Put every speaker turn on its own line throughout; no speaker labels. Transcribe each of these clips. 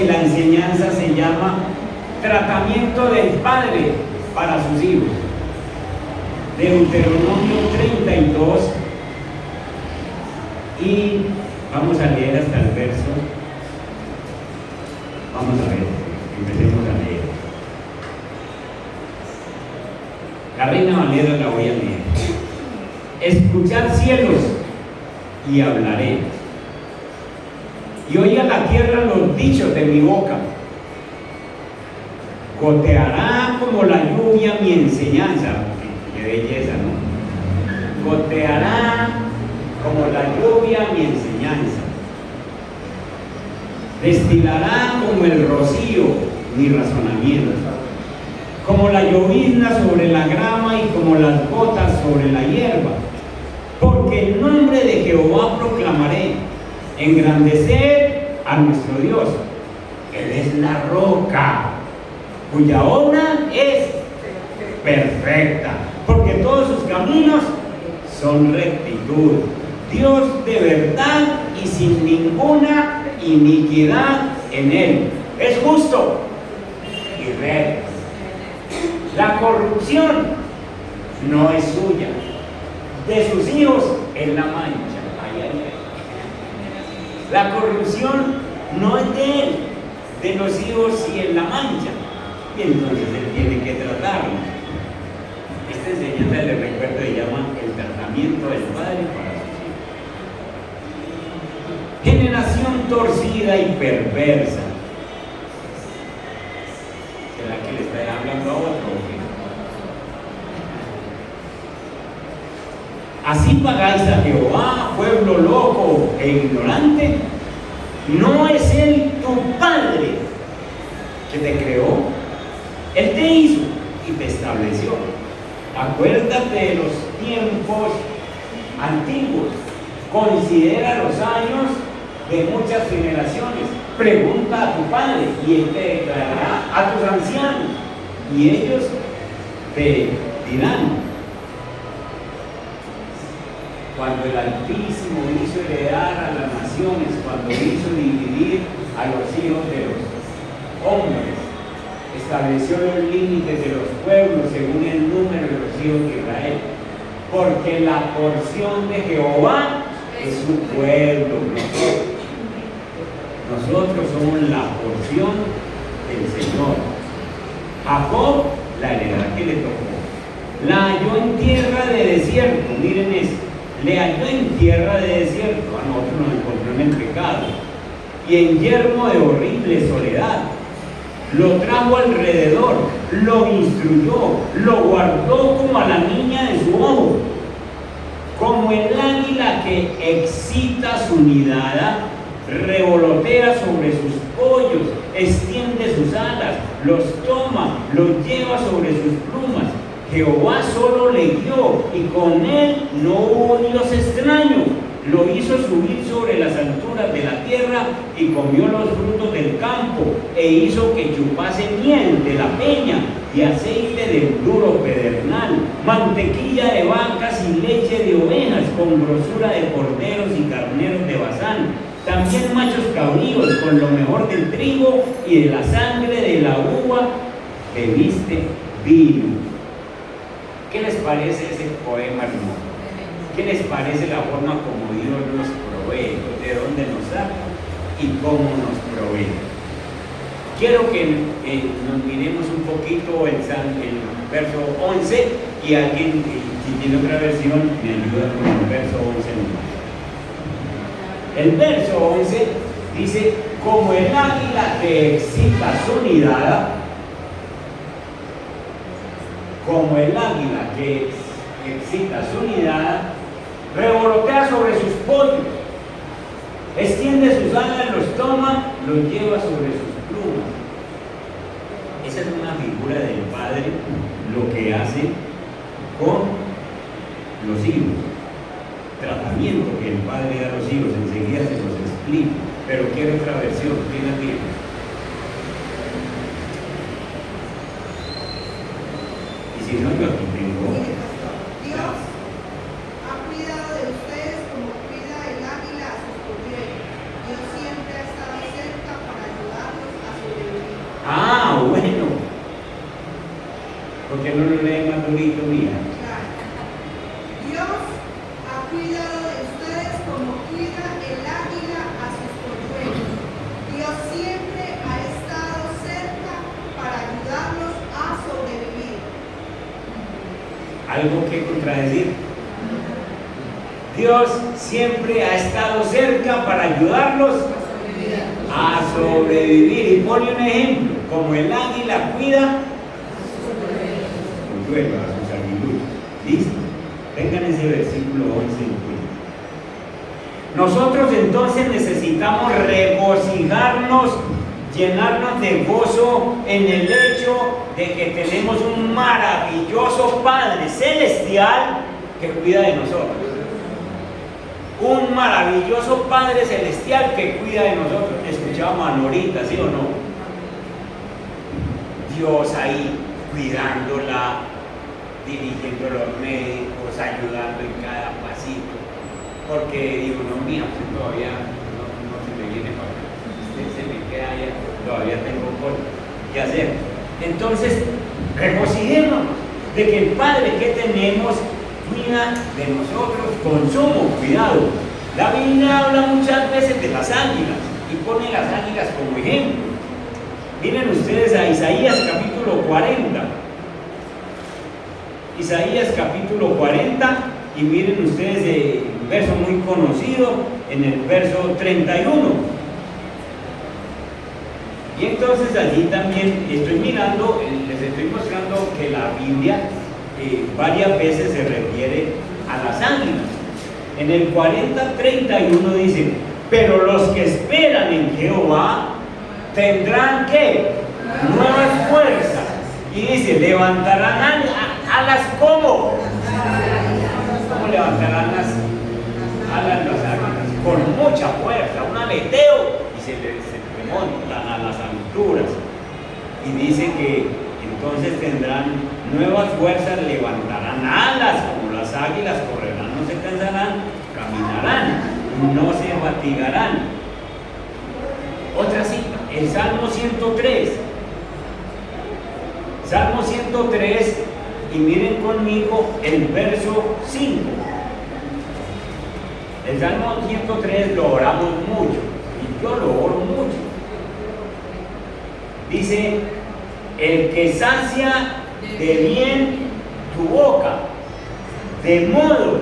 y la enseñanza se llama tratamiento del Padre para sus hijos. Deuteronomio 32, y vamos a leer hasta el verso. Vamos a ver, empecemos a leer. La Reina Valera la voy a leer. Escuchad cielos y hablaré, y oiga la tierra los dichos de mi boca. Goteará como la lluvia mi enseñanza. Qué belleza, ¿no? Goteará como la lluvia mi enseñanza. Destilará como el rocío mi razonamiento. Como la llovizna sobre la grama y como las gotas sobre la hierba. Porque el nombre de Jehová proclamaré. Engrandecer a nuestro Dios. Él es la roca, cuya obra es perfecta, porque todos sus caminos son rectitud. Dios de verdad y sin ninguna iniquidad en él. Es justo y recto. La corrupción no es suya, de sus hijos es la mancha. Ay, ay, ay. La corrupción no es de él, de los hijos sí es la mancha. Y entonces él tiene que tratarlo. Esta enseñanza, les recuerdo, se llama el tratamiento del Padre para sus hijos. Generación torcida y perversa. ¿Será que le está hablando a otro? Así pagáis a Jehová, pueblo loco e ignorante. ¿No es él tu Padre que te creó? Él te hizo y te estableció. Acuérdate de los tiempos antiguos. Considera los años de muchas generaciones. Pregunta a tu padre y él te declarará, a tus ancianos, y ellos te dirán. Cuando el Altísimo hizo heredar a las naciones, cuando hizo dividir a los hijos de los hombres, estableció los límites de los pueblos según el número de los hijos de Israel, porque la porción de Jehová es su pueblo. Nosotros somos la porción del Señor. Jacob, la heredad que le tocó, la halló en tierra de desierto. Miren esto, le halló en tierra de desierto. A nosotros nos encontró en el pecado y en yermo de horrible soledad. Lo trajo alrededor, lo instruyó, lo guardó como a la niña de su ojo. Como el águila que excita su nidada, revolotea sobre sus pollos, extiende sus alas, los toma, los lleva sobre sus plumas. Jehová solo le guió y con él no hubo Dios extraño. Lo hizo subir sobre las alturas de la tierra y comió los frutos del campo e hizo que chupase miel de la peña y aceite del duro pedernal, mantequilla de vacas y leche de ovejas con grosura de corderos y carneros de Basán. También machos cabríos con lo mejor del trigo y de la sangre de la uva bebiste vino. ¿Qué les parece ese poema hermoso? ¿Qué les parece la forma como Dios nos provee, de dónde nos saca y cómo nos provee? Quiero que nos miremos un poquito el verso 11 y alguien, si tiene otra versión, me ayuda con el verso 11 nomás. El verso 11 dice, como el águila que excita su nidada, como el águila que excita su nidada, revolotea sobre sus pollos, extiende sus alas, los toma, los lleva sobre sus plumas. Esa es una figura del Padre, lo que hace con los hijos. Tratamiento que el Padre da a los hijos, enseguida se los explico, pero quiero otra versión. ¿Quién la tiene? Y si no, yo aquí tengo.
Dios ha cuidado de ustedes como cuida el águila a sus polluelos. Dios siempre ha estado cerca para ayudarlos
¿Por qué no lo lee más durito, mía?
Claro. Dios ha cuidado de ustedes como cuida el águila a sus polluelos. Dios siempre ha estado cerca para ayudarlos a sobrevivir.
¿Algo que contradecir? Dios siempre ha estado cerca para ayudarlos a sobrevivir. Y pone un ejemplo, como el águila cuida su vuelo, a sus aguiluchos. ¿Listo? Tengan ese versículo 11 en cuenta. Nosotros entonces necesitamos regocijarnos, llenarnos de gozo en el hecho de que tenemos un maravilloso Padre Celestial que cuida de nosotros. Un maravilloso Padre Celestial que cuida de nosotros. Escuchábamos a Norita, ¿sí o no? Dios ahí cuidándola, dirigiendo los médicos, ayudando en cada pasito. Porque digo, no, mía, pues todavía no se me viene para acá. Se me queda allá, todavía tengo cosas que hacer. Entonces, regocijémonos de que el Padre que tenemos cuida de nosotros con sumo cuidado. La Biblia habla muchas veces de las águilas y pone las águilas como ejemplo. Miren ustedes a Isaías capítulo 40. Isaías capítulo 40 y miren ustedes un verso muy conocido en el verso 31. Y entonces allí también estoy mirando, les estoy mostrando que la Biblia varias veces se refiere a las águilas. En el 40:31 dice, pero los que esperan en Jehová tendrán ¿qué? Nuevas fuerzas. Y dice, levantarán alas como. ¿Cómo levantarán las alas las águilas? Con mucha fuerza, un aleteo, y se remontan a las alturas. Y dice que entonces tendrán nuevas fuerzas, levantarán alas como las águilas, correrán, no se cansarán, caminarán, no se fatigarán. Otra cita, el Salmo 103. Salmo 103, y miren conmigo el verso 5. El Salmo 103 lo oramos mucho, y yo lo oro mucho. Dice, el que sacia de bien tu boca, de modo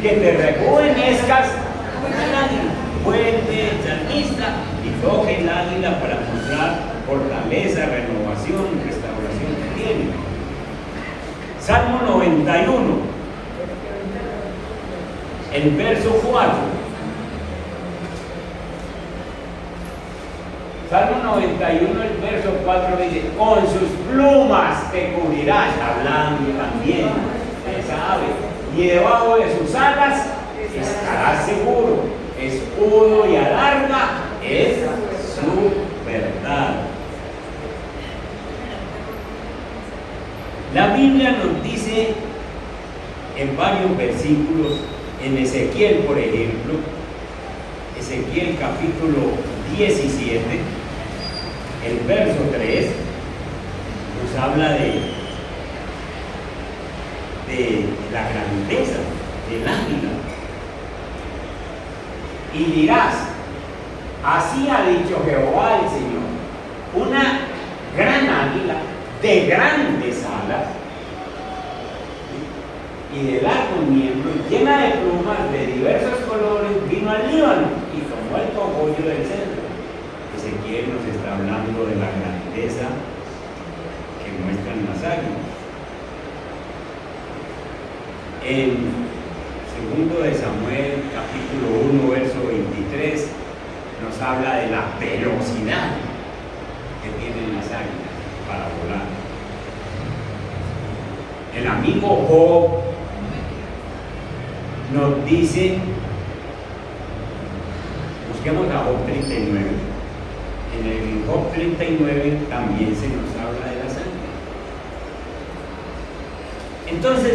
que te rejuvenezcas como el águila. Vuelve el salmista y toca el águila para mostrar fortaleza, renovación, restauración que tiene. Salmo 91, el verso 4. Salmo 91, el verso 4 dice, con sus plumas te cubrirás, hablando también de esa ave, y debajo de sus alas estarás seguro. Escudo y alarma es su verdad. La Biblia nos dice en varios versículos, en Ezequiel, por ejemplo, Ezequiel capítulo 17, el verso 3, nos habla de la grandeza del águila. Y dirás, así ha dicho Jehová el Señor, una gran águila de grandes alas y de largos miembros, llena de plumas de diversos colores, vino al Líbano y tomó el cogollo del centro. Ezequiel nos está hablando de la grandeza que muestran las águilas. En segundo de Samuel, capítulo 1, verso 23, nos habla de la velocidad que tienen las águilas para volar. El amigo Job nos dice, busquemos a Job 39. En el Job 39 también se nos habla de las águilas. Entonces,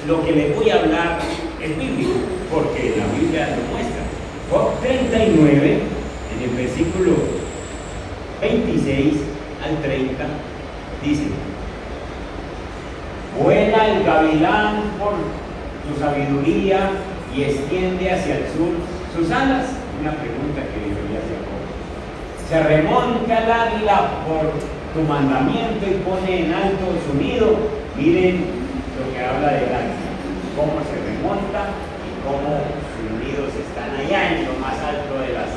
lo que les voy a hablar es bíblico, porque la Biblia lo muestra. Job 39, en el versículo 26 al 30, dice, Vuela el gavilán por tu sabiduría y extiende hacia el sur sus alas. Una pregunta que le voy a hacer. Se remonta el águila por tu mandamiento y pone en alto su nido. Miren lo que habla del águila, cómo se remonta y cómo sus nidos están allá en lo más alto de las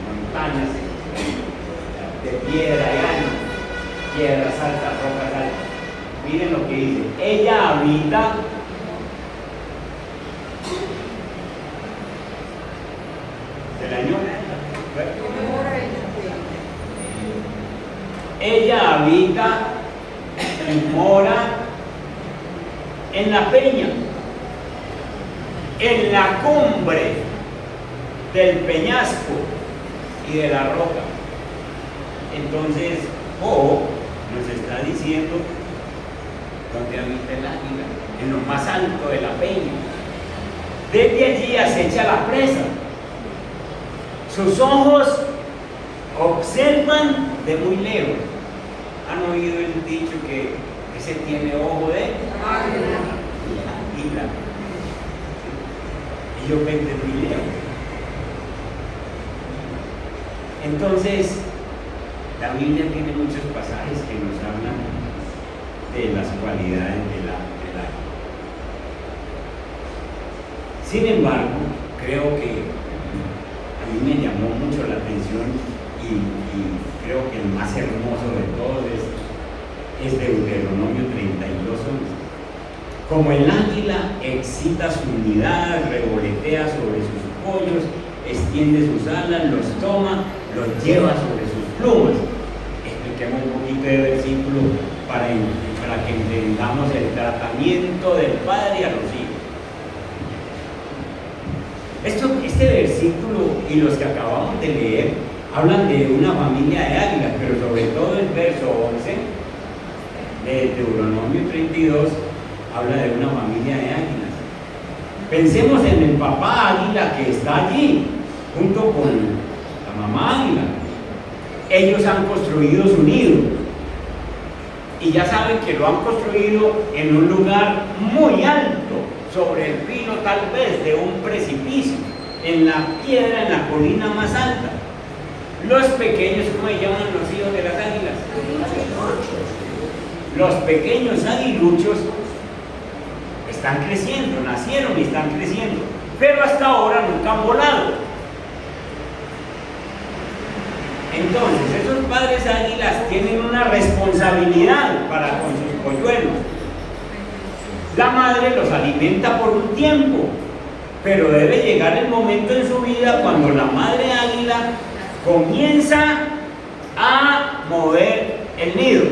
montañas de piedra, piedras altas, rocas altas. Miren lo que dice: ella habita del año. Ella habita y mora en la peña, en la cumbre del peñasco y de la roca. Entonces, nos está diciendo dónde habita el águila, en lo más alto de la peña. Desde allí acecha la presa. Sus ojos observan de muy lejos. ¿Han oído el dicho que ese tiene ojo de águila? Ellos ven de muy lejos. Entonces, la Biblia tiene muchos pasajes que nos hablan de las cualidades del águila. Sin embargo, creo que a mí me llamó mucho la atención y creo que el más hermoso de todos es Deuteronomio 32:11. Como el águila excita su unidad, revolotea sobre sus pollos, extiende sus alas, los toma, los lleva sobre sus plumas. Expliquemos un poquito de versículo para que entendamos el tratamiento del Padre a los hijos. Este versículo y los que acabamos de leer hablan de una familia de águilas, pero sobre todo el verso 11 de Deuteronomio 32 habla de una familia de águilas. Pensemos en el papá águila que está allí, junto con la mamá águila. Ellos han construido su nido y ya saben que lo han construido en un lugar muy alto, sobre el filo tal vez de un precipicio, en la piedra, en la colina más alta. Los pequeños, ¿cómo se llaman los hijos de las águilas? Los pequeños aguiluchos están creciendo, nacieron y están creciendo, pero hasta ahora nunca han volado. Entonces, esos padres águilas tienen una responsabilidad para con sus polluelos. La madre los alimenta por un tiempo, pero debe llegar el momento en su vida cuando la madre águila comienza a mover el nido.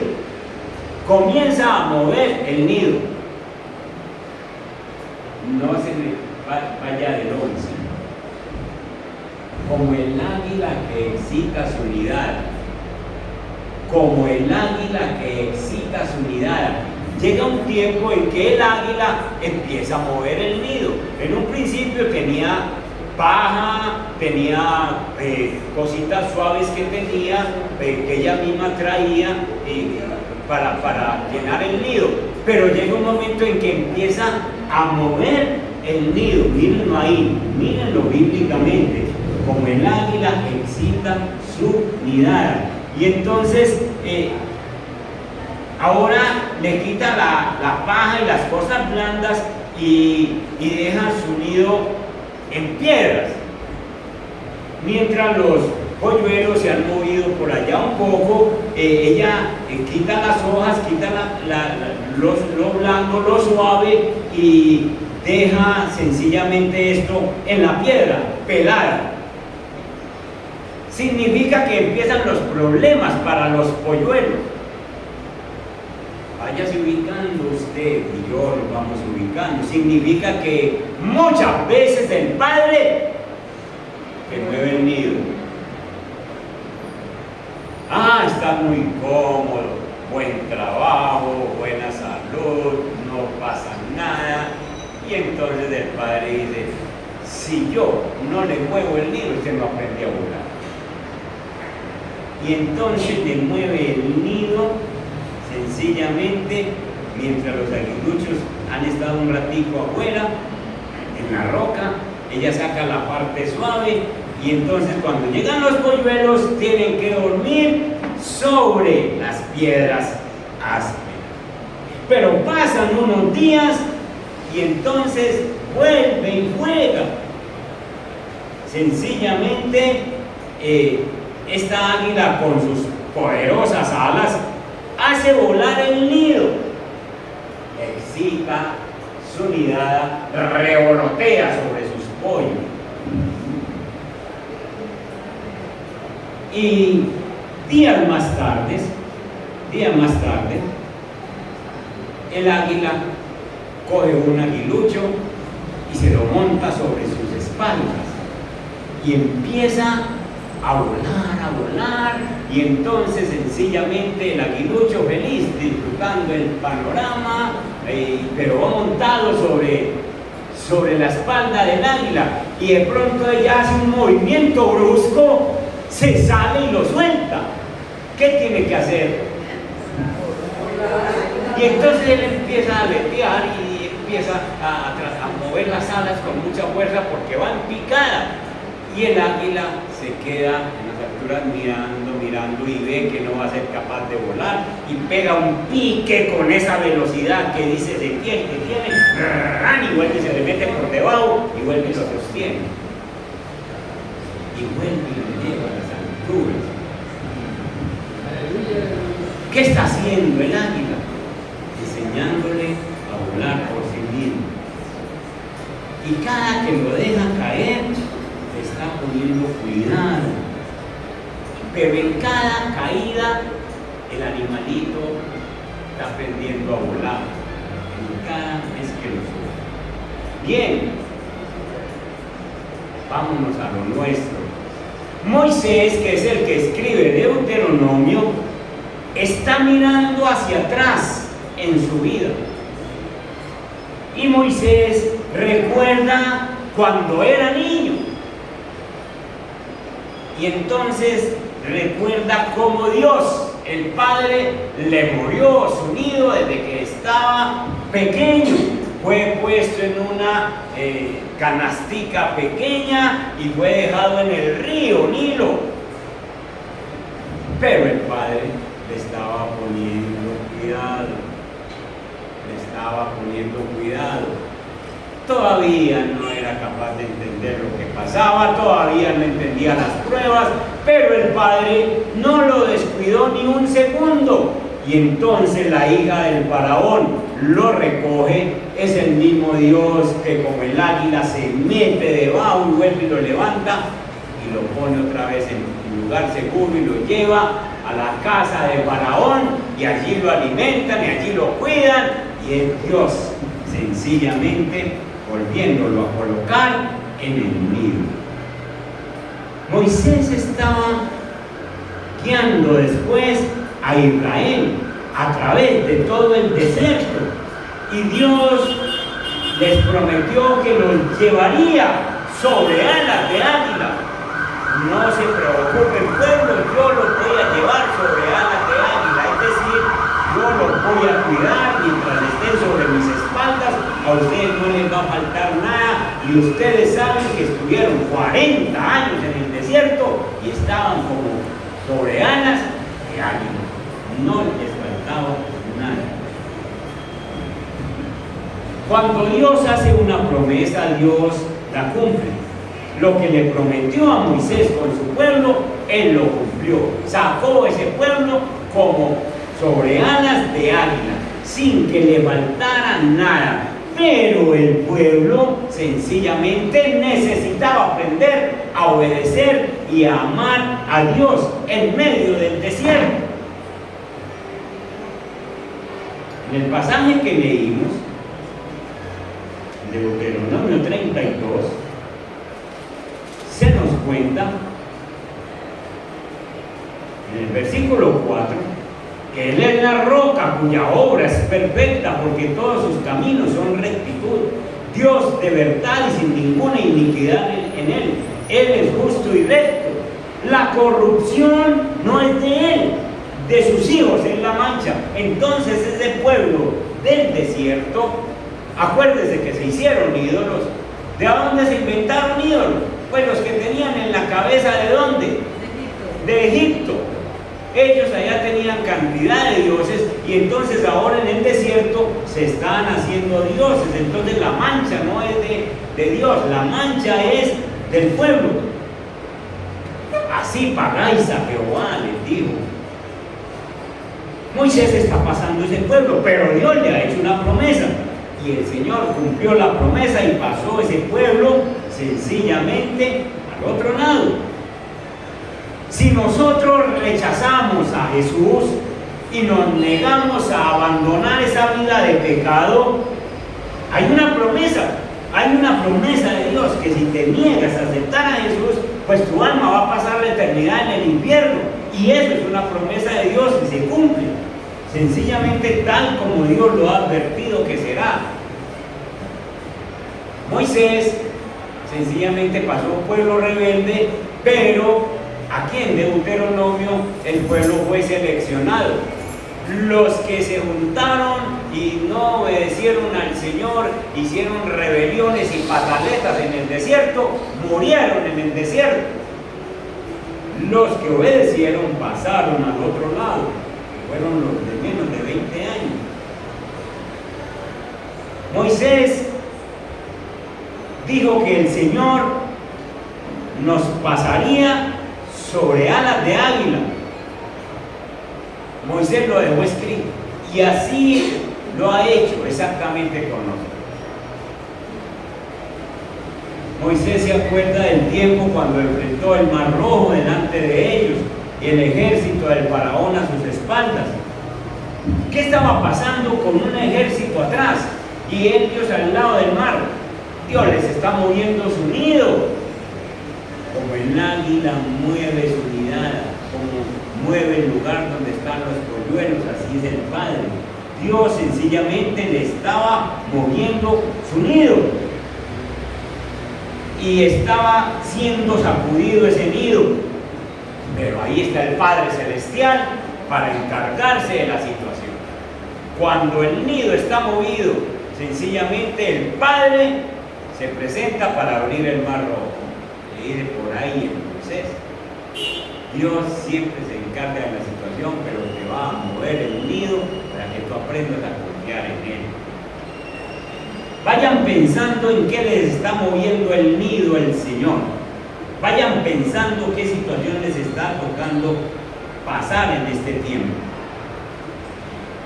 Comienza a mover el nido. No se me vaya del 11. Como el águila que excita su unidad. Como el águila que excita su unidad. Llega un tiempo en que el águila empieza a mover el nido. En un principio tenía paja, tenía cositas suaves que tenía, que ella misma traía para llenar el nido. Pero llega un momento en que empieza a mover el nido. Mírenlo ahí, mírenlo bíblicamente. Como el águila excita su nidada. Y entonces ahora le quita la paja y las cosas blandas y deja su nido en piedras. Mientras los polluelos se han movido por allá un poco, ella quita las hojas, quita lo blanco, lo suave y deja sencillamente esto en la piedra, pelada. Significa que empiezan los problemas para los polluelos. Váyase ubicando usted y yo nos vamos ubicando. Significa que muchas veces el padre que mueve el nido. Está muy cómodo, buen trabajo, buena salud, no pasa nada. Y entonces el padre dice, si yo no le muevo el nido, usted no aprende a volar. Y entonces le mueve el nido, sencillamente, mientras los aguiluchos han estado un ratico afuera, en la roca, ella saca la parte suave y entonces cuando llegan los polluelos tienen que dormir sobre las piedras ásperas. Pero pasan unos días y entonces vuelve y juega. Sencillamente, esta águila con sus poderosas alas hace volar el nido, excita su nidada, revolotea sobre sus pollos. Y días más tarde, el águila coge un aguilucho y se lo monta sobre sus espaldas y empieza a volar, y entonces sencillamente el aguilucho feliz, disfrutando el panorama, pero va montado sobre la espalda del águila, y de pronto ella hace un movimiento brusco, se sale y lo suelta. ¿Qué tiene que hacer? Y entonces él empieza a aletear y empieza a mover las alas con mucha fuerza porque va en picada. Y el águila se queda en las alturas mirando y ve que no va a ser capaz de volar y pega un pique con esa velocidad que dice se tiene, y vuelve y se le mete por debajo y vuelve y lo sostiene. Y vuelve y lo lleva a las alturas. ¿Qué está haciendo el águila? Enseñándole a volar por sí mismo. Y cada que lo deja caer, le está poniendo cuidado. Pero en cada caída, el animalito está aprendiendo a volar. En cada vez que lo sube. Bien, vámonos a lo nuestro. Moisés, que es el que escribe Deuteronomio, está mirando hacia atrás en su vida. Y Moisés recuerda cuando era niño. Y entonces recuerda cómo Dios, el Padre, le movió su nido desde que estaba pequeño. Fue puesto en una canastica pequeña y fue dejado en el río Nilo. Pero el Padre le estaba poniendo cuidado. Todavía no era capaz de entender lo que pasaba, todavía no entendía las pruebas, pero el Padre no lo descuidó ni un segundo. Y entonces la hija del faraón lo recoge. Es el mismo Dios que como el águila se mete debajo y vuelve y lo levanta y lo pone otra vez en lugar seguro y lo lleva a la casa de faraón, y allí lo alimentan y allí lo cuidan, y es Dios sencillamente volviéndolo a colocar en el nido. Moisés estaba guiando después a Israel a través de todo el desierto, y Dios les prometió que los llevaría sobre alas de águila. No se preocupen, pueblo, yo los voy a llevar sobre alas de águila, es decir, yo los voy a cuidar mientras estén sobre mis espaldas. A ustedes no les va a faltar nada, y ustedes saben que estuvieron 40 años en el desierto y estaban como sobre alas de águila. No les faltaba nada. Cuando Dios hace una promesa, Dios la cumple. Lo que le prometió a Moisés con su pueblo, él lo cumplió. Sacó ese pueblo como sobre alas de águila, sin que le faltara nada. Pero el pueblo sencillamente necesitaba aprender a obedecer y a amar a Dios en medio del desierto. En el pasaje que leímos, de Deuteronomio 32, se nos cuenta en el versículo 4 que Él es la roca cuya obra es perfecta, porque todos sus caminos son rectitud. Dios de verdad y sin ninguna iniquidad en Él. Él es justo y recto. La corrupción no es de Él. de sus hijos en la mancha. Entonces ese pueblo del desierto, acuérdense que se hicieron ídolos. ¿De dónde se inventaron ídolos? Pues los que tenían en la cabeza, ¿de dónde? De Egipto. Ellos allá tenían cantidad de dioses y entonces ahora en el desierto se están haciendo dioses. Entonces la mancha no es de Dios, la mancha es del pueblo. Así pagáis a Jehová, les dijo. Moisés está pasando ese pueblo, pero Dios le ha hecho una promesa. Y el Señor cumplió la promesa y pasó ese pueblo sencillamente al otro lado. Si nosotros rechazamos a Jesús y nos negamos a abandonar esa vida de pecado, hay una promesa de Dios que si te niegas a aceptar a Jesús, pues tu alma va a pasar la eternidad en el infierno. Y eso es una promesa de Dios y se cumple, sencillamente tal como Dios lo ha advertido que será. Moisés sencillamente pasó un pueblo rebelde, pero aquí en Deuteronomio el pueblo fue seleccionado. Los que se juntaron y no obedecieron al Señor, hicieron rebeliones y pataletas en el desierto, murieron en el desierto. Los que obedecieron pasaron al otro lado, fueron los de menos de 20 años. Moisés dijo que el Señor nos pasaría sobre alas de águila. Moisés lo dejó escrito y así lo ha hecho exactamente con nosotros. Moisés se acuerda del tiempo cuando enfrentó el mar rojo delante de ellos y el ejército del faraón a sus espaldas. ¿Qué estaba pasando con un ejército atrás y ellos al lado del mar? Dios les está moviendo su nido. Como el águila mueve su nidada, como mueve el lugar donde están los polluelos, así es el Padre. Dios sencillamente le estaba moviendo su nido y estaba siendo sacudido ese nido, pero ahí está el Padre Celestial para encargarse de la situación. Cuando el nido está movido, sencillamente el Padre se presenta para abrir el mar rojo. Ir por ahí en Moisés. Dios siempre se encarga de la situación, pero te va a mover el nido para que tú aprendas a confiar en él. Vayan pensando en qué les está moviendo el nido el Señor. Vayan pensando qué situación les está tocando pasar en este tiempo.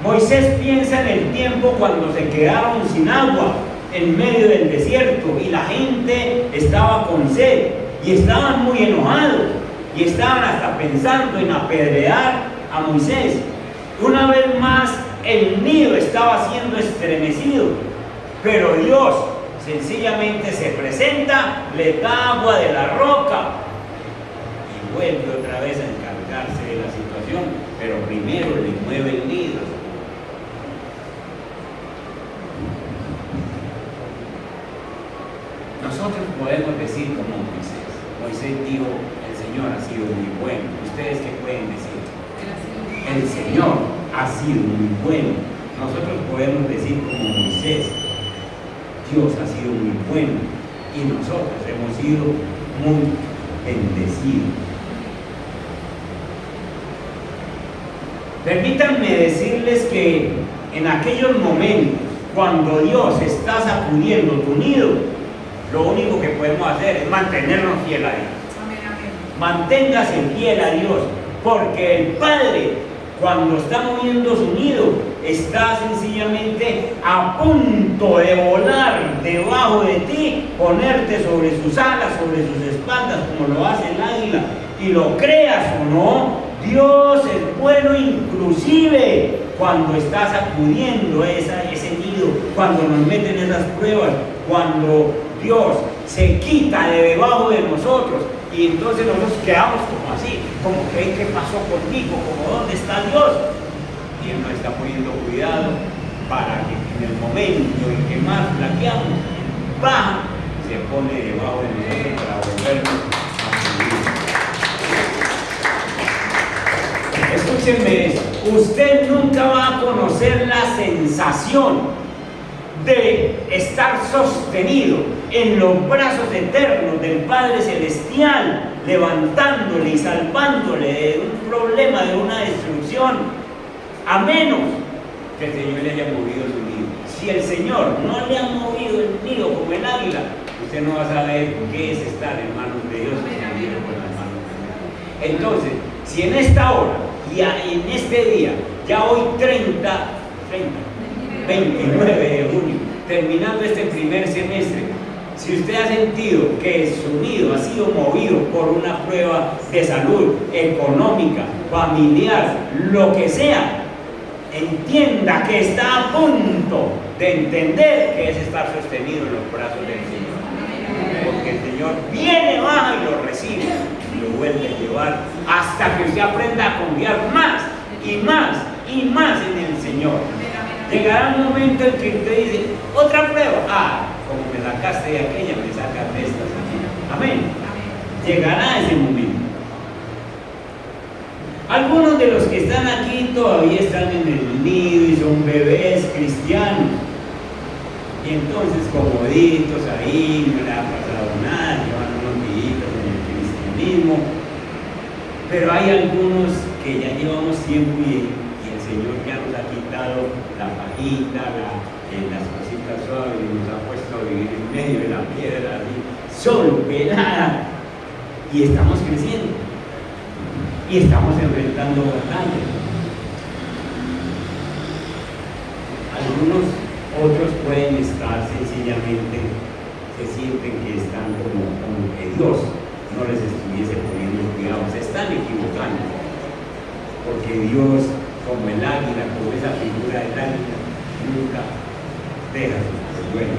Moisés piensa en el tiempo cuando se quedaron sin agua en medio del desierto y la gente estaba con sed. Y estaban muy enojados y estaban hasta pensando en apedrear a Moisés. Una vez más el nido estaba siendo estremecido, pero Dios sencillamente se presenta, le da agua de la roca y vuelve otra vez a encargarse de la situación, pero primero le mueve el nido. Nosotros podemos decir como Moisés dijo, el Señor ha sido muy bueno. ¿Ustedes qué pueden decir? El Señor ha sido muy bueno. Nosotros podemos decir como Moisés, Dios ha sido muy bueno y nosotros hemos sido muy bendecidos. Permítanme decirles que en aquellos momentos, cuando Dios está sacudiendo tu nido, lo único que podemos hacer es mantenernos fiel a Dios.
Amén, amén.
Manténgase fiel a Dios, porque el Padre, cuando está moviendo su nido, está sencillamente a punto de volar debajo de ti, ponerte sobre sus alas, sobre sus espaldas, como lo hace el águila. Y lo creas o no, Dios es bueno inclusive cuando está sacudiendo ese nido, cuando nos meten esas pruebas, cuando Dios se quita de debajo de nosotros y entonces nosotros quedamos como así, como que ¿qué pasó conmigo? Como ¿dónde está Dios? Y Él nos está poniendo cuidado para que en el momento en que más flaqueamos, baja, se pone debajo de nosotros para volvernos a subir. Escuche escúcheme esto, usted nunca va a conocer la sensación de estar sostenido en los brazos eternos del Padre Celestial, levantándole y salvándole de un problema, de una destrucción, a menos que el Señor le haya movido su nido. Si el Señor no le ha movido el nido como el águila, usted no va a saber qué es estar en manos de Dios, sino con las manos de Dios. Entonces, si en esta hora y en este día, ya hoy 29 de junio, terminando este primer semestre, si usted ha sentido que su nido ha sido movido por una prueba de salud, económica, familiar, lo que sea, entienda que está a punto de entender que es estar sostenido en los brazos del Señor. Porque el Señor viene, baja y lo recibe y lo vuelve a llevar hasta que usted aprenda a confiar más y más y más en el Señor. Llegará un momento en que usted dice, otra prueba, como me sacaste de aquella, me sacas de esta. Amén. Llegará ese momento. Algunos de los que están aquí todavía están en el nido y son bebés cristianos. Y entonces, comoditos ahí, no le ha pasado nada, llevan unos días en el cristianismo. Pero hay algunos que ya llevamos tiempo y el Señor ya nos ha quitado la pajita, las cositas suaves y nos ha puesto a vivir en medio de la piedra, así, sol, pelada. Y estamos creciendo. Y estamos enfrentando batallas. Algunos otros pueden estar sencillamente, se sienten que están como que Dios no les estuviese poniendo cuidado, se están equivocando, porque Dios, como el águila, como esa figura del águila, nunca deja su vuelo.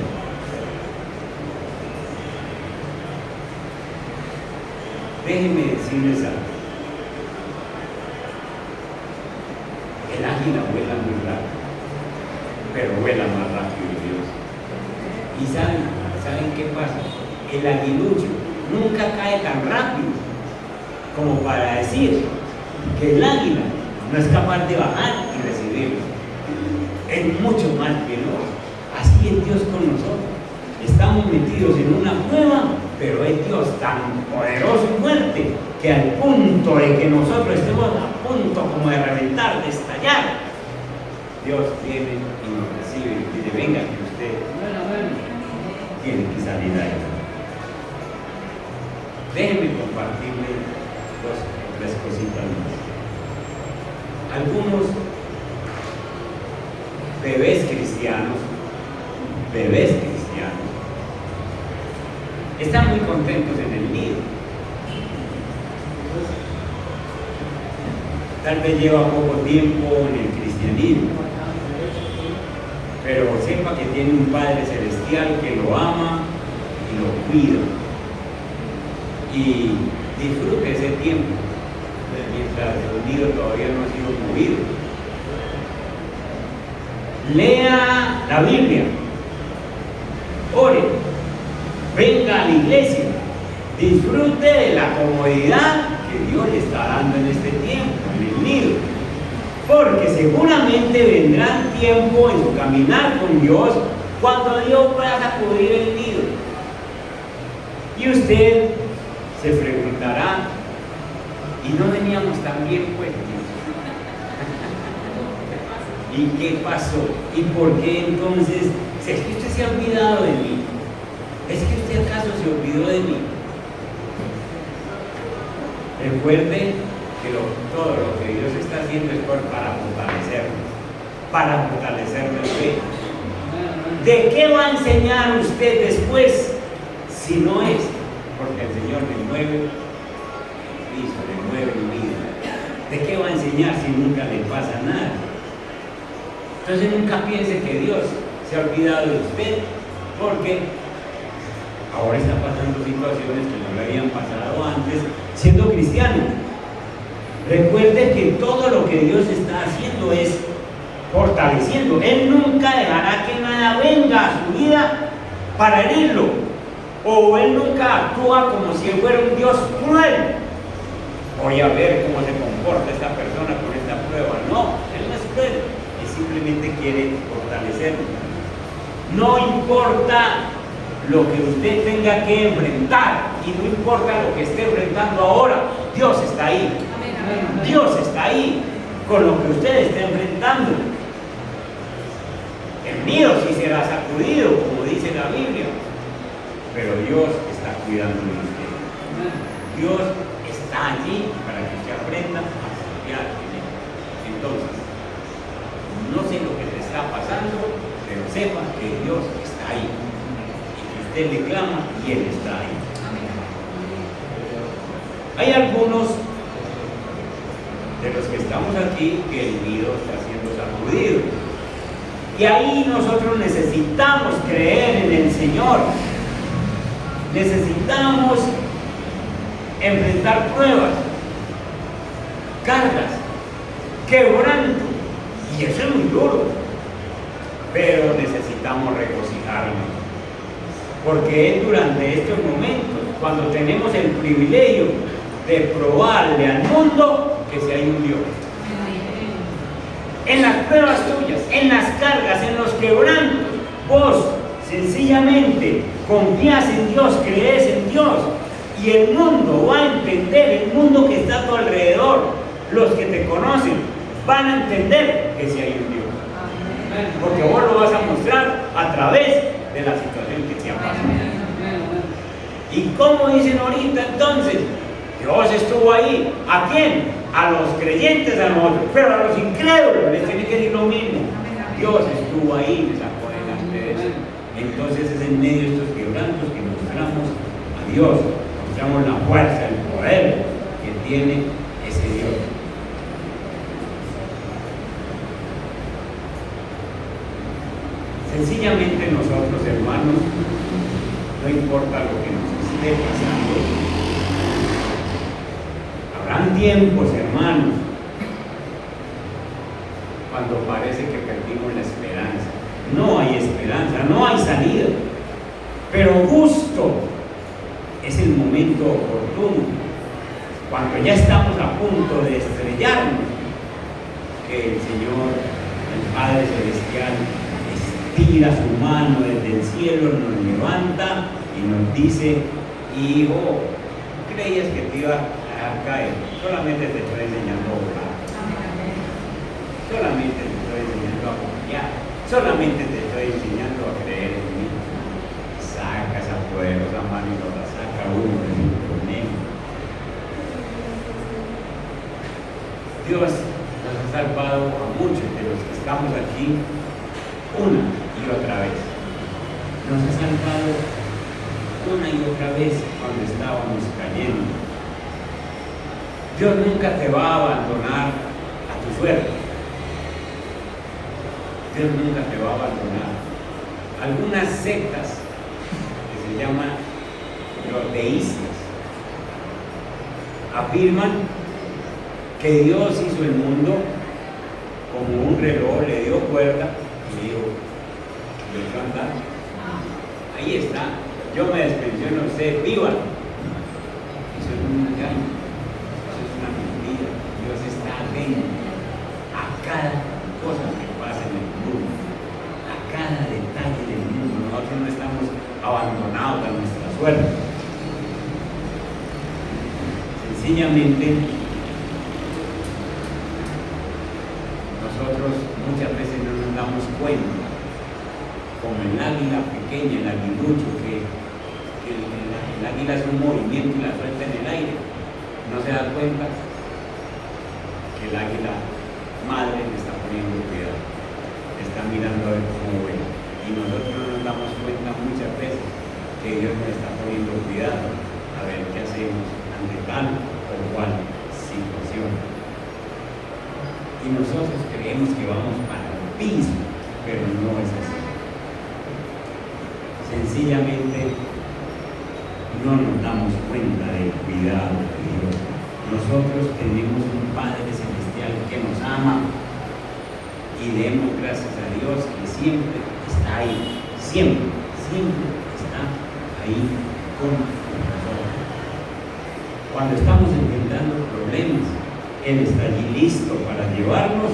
Déjenme decirles algo. El águila vuela muy rápido, pero vuela más rápido que Dios. ¿Y saben qué pasa? El aguilucho nunca cae tan rápido como para decir que el águila no es capaz de bajar y recibirlo. Es mucho más veloz. Así es Dios con nosotros. Estamos metidos en una prueba, pero es Dios tan poderoso y fuerte que al punto de que nosotros estemos a punto como de reventar, de estallar, Dios viene y nos recibe y dice, venga que usted tiene que salir de ahí. Déjenme compartirle dos o tres cositas más. Algunos bebés cristianos, están muy contentos en el nido. Tal vez lleva poco tiempo en el cristianismo, pero sepa que tiene un Padre Celestial que lo ama y lo cuida. Y disfrute ese tiempo mientras el nido todavía no ha sido movido. Lea la Biblia, ore, venga a la iglesia, disfrute de la comodidad que Dios le está dando en este tiempo, en el nido, porque seguramente vendrán tiempo en su caminar con Dios cuando Dios pueda sacudir el nido y usted se preguntará, ¿y no veníamos tan bien puestos? ¿Y qué pasó? ¿Y por qué entonces? Si es que usted se ha olvidado de mí, ¿es que usted acaso se olvidó de mí? Recuerde que todo lo que Dios está haciendo es para fortalecernos en fe. ¿De qué va a enseñar usted después si no es? Porque el Señor le mueve Cristo, le mueve vida. ¿De qué va a enseñar si nunca le pasa nada? Entonces nunca piense que Dios se ha olvidado de usted, porque ahora está pasando situaciones que no le habían pasado antes siendo cristiano. Recuerde que todo lo que Dios está haciendo es fortaleciendo. Él nunca dejará que nada venga a su vida para herirlo, o Él nunca actúa como si Él fuera un Dios cruel. Voy a ver cómo se comporta esta persona con esta simplemente quiere fortalecernos. No importa lo que usted tenga que enfrentar y no importa lo que esté enfrentando ahora, Dios está ahí. Dios está ahí con lo que usted está enfrentando. El mío sí será sacudido, como dice la Biblia, pero Dios está cuidando de usted. Dios está allí para que usted aprenda a confiar en Él. Entonces, no sé lo que te está pasando, pero sepa que Dios está ahí. Y que usted le clama y Él está ahí. Hay algunos de los que estamos aquí que el nido está siendo sacudido. Y ahí nosotros necesitamos creer en el Señor. Necesitamos enfrentar pruebas, cargas, quebranto. Y eso es muy duro. Pero necesitamos regocijarnos. Porque es durante estos momentos cuando tenemos el privilegio de probarle al mundo que si hay un Dios. En las pruebas tuyas, en las cargas, en los quebrantos, vos sencillamente confías en Dios, crees en Dios, y el mundo va a entender, el mundo que está a tu alrededor, los que te conocen, van a entender que si hay un Dios. Porque vos lo vas a mostrar a través de la situación que te ha pasado. ¿Y cómo dicen ahorita entonces? Dios estuvo ahí. ¿A quién? A los creyentes, a nosotros, pero a los incrédulos les tiene que decir lo mismo. Dios estuvo ahí, les sacó de las redes. Entonces es en medio de estos quebrantos que mostramos a Dios, mostramos la fuerza, el poder que tiene ese Dios. Sencillamente nosotros, hermanos, no importa lo que nos esté pasando, habrán tiempos, hermanos, cuando parece que perdimos la esperanza. No hay esperanza, no hay salida. Pero justo es el momento oportuno, cuando ya estamos a punto de estrellarnos, que el Señor, el Padre Celestial, estira su mano desde el cielo, nos levanta y nos dice: hijo, creías que te iba a caer, solamente te estoy enseñando a volar, solamente te estoy enseñando a confiar, solamente te estoy enseñando a creer en mí. Saca esa poderosa mano y nos la saca uno de su torneo. Dios nos ha salvado a muchos de los que estamos aquí una y otra vez. Nos ha salvado una y otra vez cuando estábamos cayendo. Dios nunca te va a abandonar a tu suerte. Dios nunca te va a abandonar. Algunas sectas que se llaman los deístas afirman que Dios hizo el mundo como un reloj, le dio cuerda y dijo: yo quiero andar. Ahí está. Yo me despensiono, ustedes vivan. Eso es un engaño. Eso es una mentira. Dios está atento a cada cosa que pasa en el mundo, a cada detalle del mundo. Nosotros no estamos abandonados a nuestra suerte. Sencillamente, nosotros muchas veces no nos damos cuenta, como el águila pequeña, el aguilucho, que el águila hace un movimiento y la suelta en el aire, no se da cuenta que el águila madre le está poniendo cuidado, le está mirando a ver cómo vuela, y nosotros no nos damos cuenta muchas veces que Dios nos está poniendo cuidado a ver qué hacemos ante tal o cual situación. Y nosotros creemos que vamos para el piso, pero no es así. Sencillamente no nos damos cuenta del cuidado de Dios. Nosotros tenemos un Padre Celestial que nos ama y demos gracias a Dios que siempre está ahí, siempre está ahí con nosotros. Cuando estamos enfrentando problemas, Él está allí listo para llevarnos.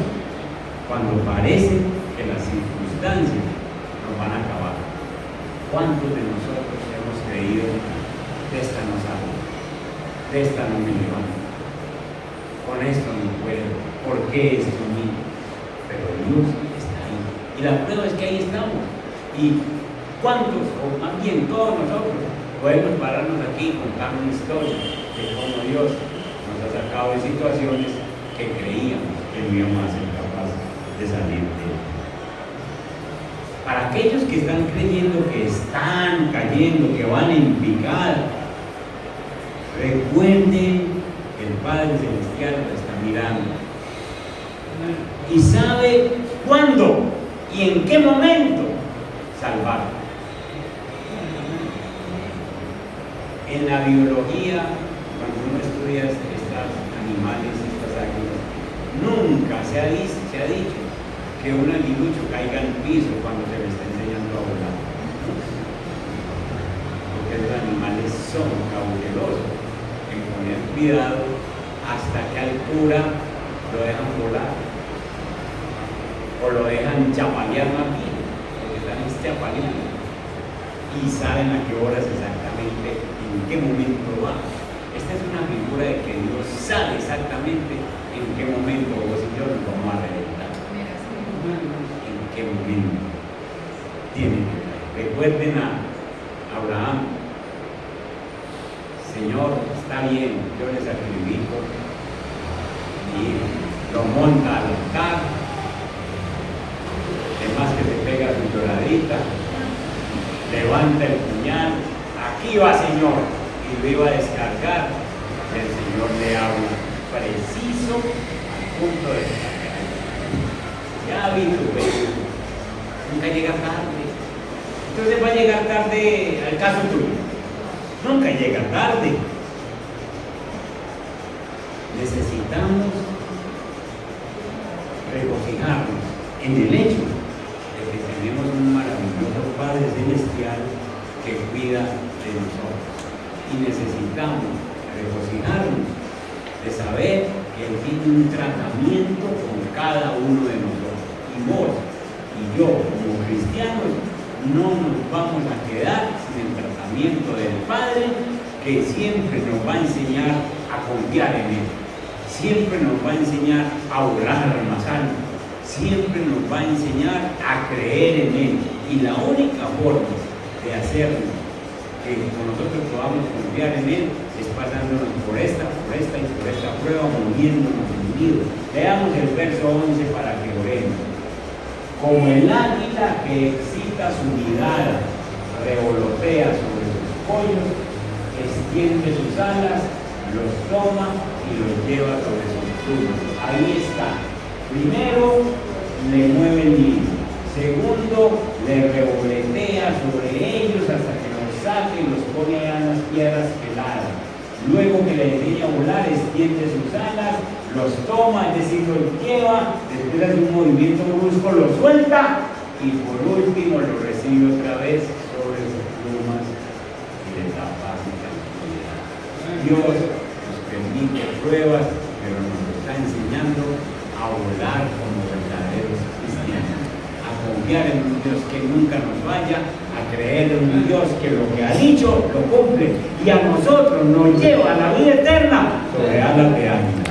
Cuando parece que las circunstancias nos van a acabar. ¿Cuántos de nosotros hemos creído, de esta no salgo, de esta no me levanto, con esto no puedo, ¿por qué esto mío? Pero Dios está ahí. Y la prueba es que ahí estamos. Y ¿cuántos, o más bien todos nosotros, podemos pararnos aquí y contar una historia de cómo Dios nos ha sacado de situaciones que creíamos que no íbamos a ser capaces de salir de él? Para aquellos que están creyendo que están cayendo, que van en picada, recuerden que el Padre Celestial lo está mirando y sabe cuándo y en qué momento salvar. En la biología, cuando uno estudia estos animales, estas águilas, nunca se ha dicho que un aguilucho caiga al piso cuando se le está enseñando a volar. Porque los animales son cautelosos en poner cuidado hasta qué altura lo dejan volar o lo dejan chapalear más bien, porque están chapaleando y saben a qué horas exactamente, en qué momento va. Esta es una figura de que Dios sabe exactamente en qué momento vos y yo nos vamos a reventar. En qué momento tiene que caer. Recuerden a Abraham: Señor, está bien, yo le sacrifico, y lo monta al altar, además que se pega su lloradita, levanta el puñal, aquí va, Señor, y lo iba a descargar. El Señor le habla preciso al punto de descargar. Ya vi tu vez, nunca llega tarde. Entonces va a llegar tarde al caso tuyo. Nunca llega tarde. Necesitamos regocijarnos en el hecho de que tenemos un maravilloso Padre Celestial que cuida de nosotros. Y necesitamos regocijarnos de saber que Él tiene un tratamiento con cada uno de nosotros. Y vos y yo, como cristianos, no nos vamos a quedar sin el tratamiento del Padre, que siempre nos va a enseñar a confiar en Él, siempre nos va a enseñar a volar más alto, siempre nos va a enseñar a creer en Él. Y la única forma de hacerlo, que nosotros podamos confiar en Él, es pasándonos por esta y por esta prueba, moviéndonos en unidos. Leamos el verso 11 para que oremos. Como el águila que excita su mirada, revolotea sobre sus pollos, extiende sus alas, los toma y los lleva sobre sus plumas. Ahí está. Primero, le mueve el nido. Segundo, le revolotea sobre ellos hasta que los saque y los pone allá en las piedras heladas. Luego que le enseña a volar, extiende sus alas, los toma, es decir, los lleva, después de un movimiento brusco los suelta y por último lo recibe otra vez sobre sus plumas y les da paz y tranquilidad. Dios nos permite pruebas, pero nos está enseñando a volar como verdaderos cristianos, a confiar en un Dios que nunca nos falla, a creer en un Dios que lo que ha dicho lo cumple y a nosotros nos lleva a la vida eterna sobre alas de águila.